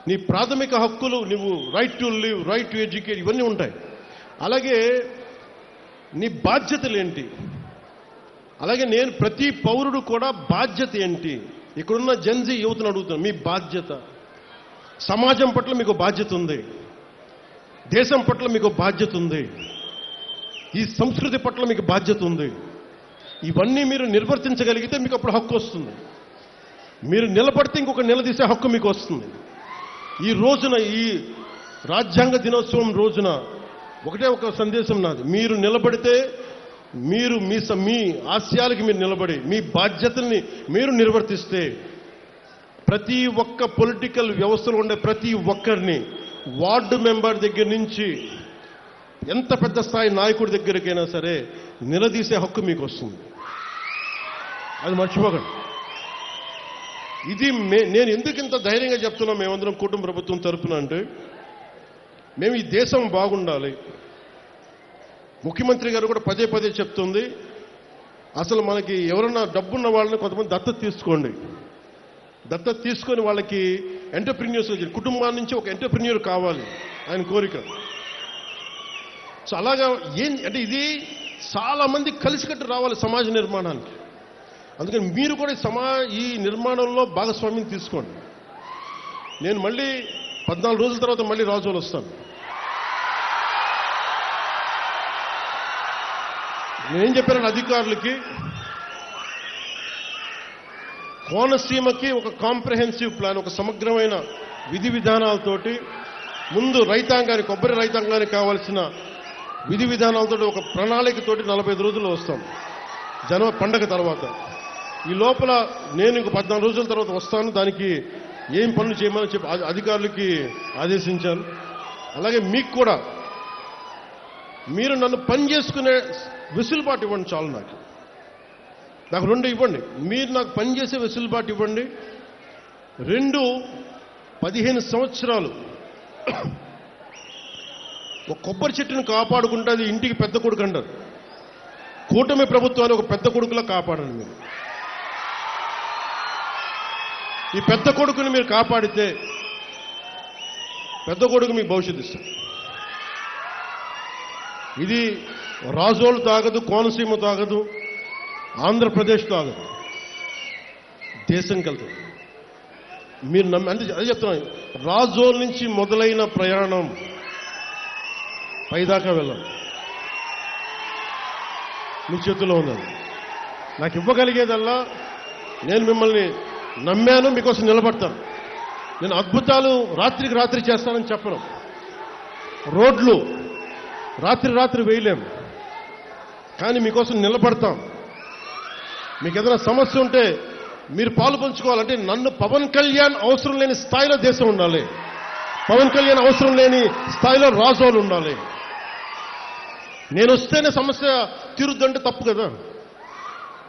నీ ప్రాథమిక హక్కులు, నువ్వు right to live, right to educate, ఇవన్నీ ఉంటాయి. అలాగే నీ బాధ్యతలు ఏంటి? అలాగే నేను ప్రతి పౌరుడు కూడా బాధ్యత ఏంటి? ఇక్కడున్న జెన్జీ యువతను అడుగుతాను, మీ బాధ్యత. సమాజం పట్ల మీకు బాధ్యత ఉంది, దేశం పట్ల మీకు బాధ్యత ఉంది, ఈ సంస్కృతి పట్ల మీకు బాధ్యత ఉంది. ఇవన్నీ మీరు నిర్వర్తించగలిగితే మీకు అప్పుడు హక్కు వస్తుంది. మీరు నిలబడితే ఇంకొక నిలదీసే హక్కు మీకు వస్తుంది. ఈ రోజున, ఈ రాజ్యాంగ దినోత్సవం రోజున ఒకటే ఒక సందేశం నాది. మీరు నిలబడితే, మీరు మీ ఆశయాలకి మీరు నిలబడి మీ బాధ్యతల్ని మీరు నిర్వర్తిస్తే ప్రతి ఒక్క పొలిటికల్ వ్యవస్థలో ఉండే ప్రతి ఒక్కరిని, వార్డు మెంబర్ దగ్గర నుంచి ఎంత పెద్ద స్థాయి నాయకుడి దగ్గరికైనా సరే నిలదీసే హక్కు మీకు వస్తుంది. అది మర్చిపోకండి. ఇది నేను ఎందుకు ఇంత ధైర్యంగా చెప్తున్నాం మేమందరం కుటుంబ ప్రభుత్వం తరపున అంటే, మేము ఈ దేశం బాగుండాలి. ముఖ్యమంత్రి గారు కూడా పదే పదే చెప్తుంది, అసలు మనకి ఎవరన్నా డబ్బున్న వాళ్ళని కొంతమంది దత్తత తీసుకోండి. దత్తత తీసుకొని వాళ్ళకి ఎంటర్ప్రెన్యూర్స్, కుటుంబాల నుంచి ఒక ఎంటర్ప్రెన్యూర్ కావాలి ఆయన కోరిక. సో అలాగా అంటే ఇది చాలా మంది కలిసికట్టు రావాలి సమాజ నిర్మాణానికి. అందుకని మీరు కూడా ఈ నిర్మాణంలో భాగస్వామ్యం తీసుకోండి. నేను మళ్ళీ 14 రోజుల తర్వాత మళ్ళీ రాజోలు వస్తాను. నేనేం చెప్పాను అధికారులకి, కోనసీమకి ఒక కాంప్రహెన్సివ్ ప్లాన్, ఒక సమగ్రమైన విధి విధానాలతోటి ముందు రైతాంగానికి, కొబ్బరి రైతాంగానికి కావాల్సిన విధి విధానాలతో ఒక ప్రణాళికతోటి 45 రోజుల్లో వస్తాం పండగ తర్వాత. ఈ లోపల నేను ఇంకో 14 రోజుల తర్వాత వస్తాను. దానికి ఏం పనులు చేయమని చెప్పి అధికారులకి ఆదేశించాను. అలాగే మీకు కూడా మీరు నన్ను పని చేసుకునే వెసులుబాటు ఇవ్వండి చాలు. నాకు 2 ఇవ్వండి. మీరు నాకు పనిచేసే వెసులుబాటు ఇవ్వండి. 2, 15 సంవత్సరాలు ఒక కొబ్బరి చెట్టును కాపాడుకుంటే అది ఇంటికి పెద్ద కొడుకు అంటారు. కూటమి ప్రభుత్వాన్ని ఒక పెద్ద కొడుకులా కాపాడండి మీరు. ఈ పెద్ద కొడుకుని మీరు కాపాడితే పెద్ద కొడుకు మీకు భవిష్యత్తు ఇస్తారు. ఇది రాజోలు తాగదు, కోనసీమ తాగదు, ఆంధ్రప్రదేశ్ తాగదు, దేశం కలుగుతుంది. మీరు అంటే అదే చెప్తున్నాను, రాజోలు నుంచి మొదలైన ప్రయాణం పైదాకా వెళ్ళాలి. మీ చేతుల్లో ఉన్నది. నాకు ఇవ్వగలిగేదల్లా, నేను మిమ్మల్ని నమ్మాను, మీకోసం నిలబడతాను. నేను అద్భుతాలు రాత్రికి రాత్రి చేస్తానని చెప్పను. రోడ్లు రాత్రి వేయలేం, కానీ మీకోసం నిలబడతాం. మీకు ఏదైనా సమస్య ఉంటే మీరు పాలు పంచుకోవాలంటే నన్ను పవన్ కళ్యాణ్ అవసరం లేని స్థాయిలో దేశం ఉండాలి. పవన్ కళ్యాణ్ అవసరం లేని స్థాయిలో రాజోలు ఉండాలి. నేను వస్తేనే సమస్య తీరుద్దంటే తప్పు కదా.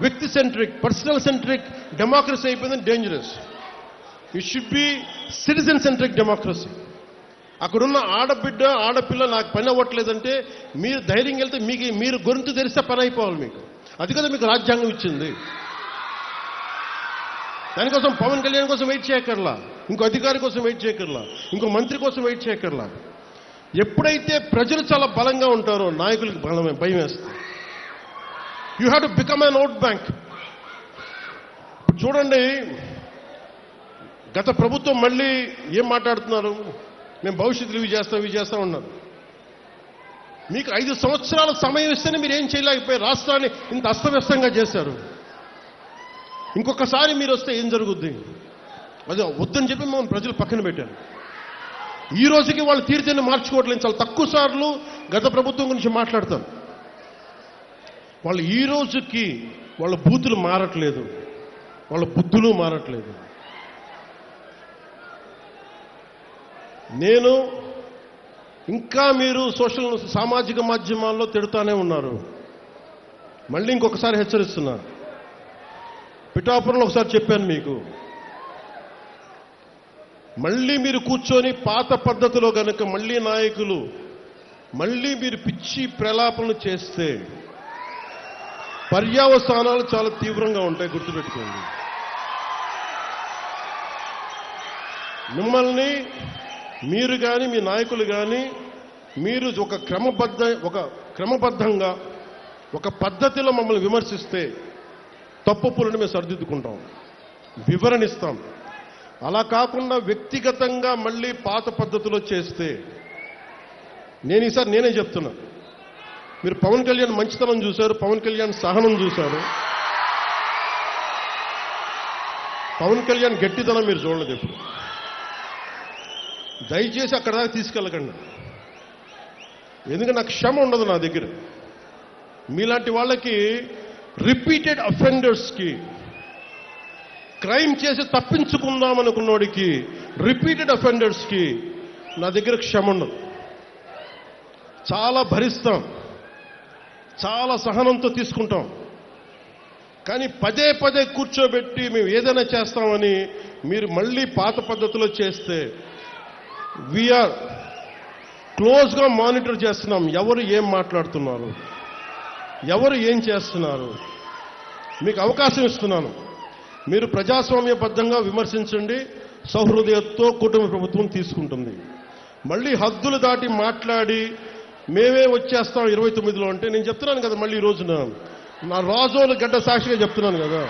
వ్యక్తి సెంట్రిక్, పర్సనల్ సెంట్రిక్ డెమోక్రసీ అయిపోయింది, dangerous. It should be citizen centric democracy. అక్కడున్న ఆడబిడ్డ, ఆడపిల్ల నాకు పని అవ్వట్లేదంటే మీరు ధైర్యంగా వెళ్తే మీరు గొంతు తెరిస్తే పని అయిపోవాలి మీకు. అది కదా మీకు రాజ్యాంగం ఇచ్చింది. దానికోసం పవన్ కళ్యాణ్ కోసం వెయిట్ చేయక్కర్లా, ఇంకో అధికారి కోసం వెయిట్ చేయక్కర్లా, ఇంకో మంత్రి కోసం వెయిట్ చేయక్కర్లా. ఎప్పుడైతే ప్రజలు చాలా బలంగా ఉంటారో నాయకులకి భయం వేస్తుంది. You have to become an vote bank. ఇప్పుడు చూడండి, గత ప్రభుత్వం మళ్ళీ ఏం మాట్లాడుతున్నారు, మేము భవిష్యత్తులో ఇవి చేస్తాం ఉన్నారు. మీకు 5 సంవత్సరాల సమయం ఇస్తేనే మీరు ఏం చేయలేకపోయారు. రాష్ట్రాన్ని ఇంత అస్తవ్యస్తంగా చేశారు. ఇంకొకసారి మీరు వస్తే ఏం జరుగుద్ది? అదే వద్దని చెప్పి మనం ప్రజలు పక్కన పెట్టారు. ఈ రోజుకి వాళ్ళు తీర్థాన్ని మార్చుకోవట్లేదు. చాలా తక్కువ సార్లు గత ప్రభుత్వం గురించి మాట్లాడతారు. వాళ్ళు ఈ రోజుకి వాళ్ళ బూతులు మారట్లేదు, వాళ్ళ బుద్ధులు మారట్లేదు. నేను ఇంకా మీరు సామాజిక మాధ్యమాల్లో తిడుతానే ఉన్నారు. మళ్ళీ ఇంకొకసారి హెచ్చరిస్తున్నా. పిఠాపురంలో ఒకసారి చెప్పాను మీకు, మళ్ళీ మీరు కూర్చొని పాత పద్ధతిలో గనక మళ్ళీ నాయకులు మళ్ళీ మీరు పిచ్చి ప్రలాపనలు చేస్తే పర్యవసానాలు చాలా తీవ్రంగా ఉంటాయి, గుర్తుపెట్టుకోండి. మిమ్మల్ని మీరు కానీ మీ నాయకులు కానీ మీరు ఒక క్రమబద్ధంగా ఒక పద్ధతిలో మమ్మల్ని విమర్శిస్తే తప్పులను మేము సరిదిద్దుకుంటాం, వివరణిస్తాం. అలా కాకుండా వ్యక్తిగతంగా మళ్ళీ పాత పద్ధతిలో చేస్తే ఈసారి నేనే చెప్తున్నా. మీరు పవన్ కళ్యాణ్ మంచితనం చూశారు, పవన్ కళ్యాణ్ సహనం చూశారు, పవన్ కళ్యాణ్ గట్టితనం మీరు చూడలేదు ఎప్పుడు. దయచేసి అక్కడ దాకా తీసుకెళ్ళకండి. ఎందుకంటే నాకు క్షమ ఉండదు నా దగ్గర. మీలాంటి వాళ్ళకి రిపీటెడ్ అఫెండర్స్కి, క్రైమ్ చేసి తప్పించుకుందాం అనుకున్నోడికి, రిపీటెడ్ అఫెండర్స్కి నా దగ్గర క్షమ ఉండదు. చాలా భరిస్తాం, చాలా సహనంతో తీసుకుంటాం. కానీ పదే పదే కూర్చోబెట్టి మేము ఏదైనా చేస్తామని మీరు మళ్ళీ పాత పద్ధతిలో చేస్తే వీఆర్ క్లోజ్గా మానిటర్ చేస్తున్నాం. ఎవరు ఏం మాట్లాడుతున్నారు, ఎవరు ఏం చేస్తున్నారు, మీకు అవకాశం ఇస్తున్నాను. మీరు ప్రజాస్వామ్యబద్ధంగా విమర్శించండి, సౌహృదయంతో కూటమి ప్రభుత్వం తీసుకుంటుంది. మళ్ళీ హద్దులు దాటి మాట్లాడి మేమే వచ్చేస్తాం 29లో అంటే నేను చెప్తున్నాను కదా, మళ్ళీ ఈ రోజున నా రాజోలు గడ్డ సాక్షిగా చెప్తున్నాను కదా.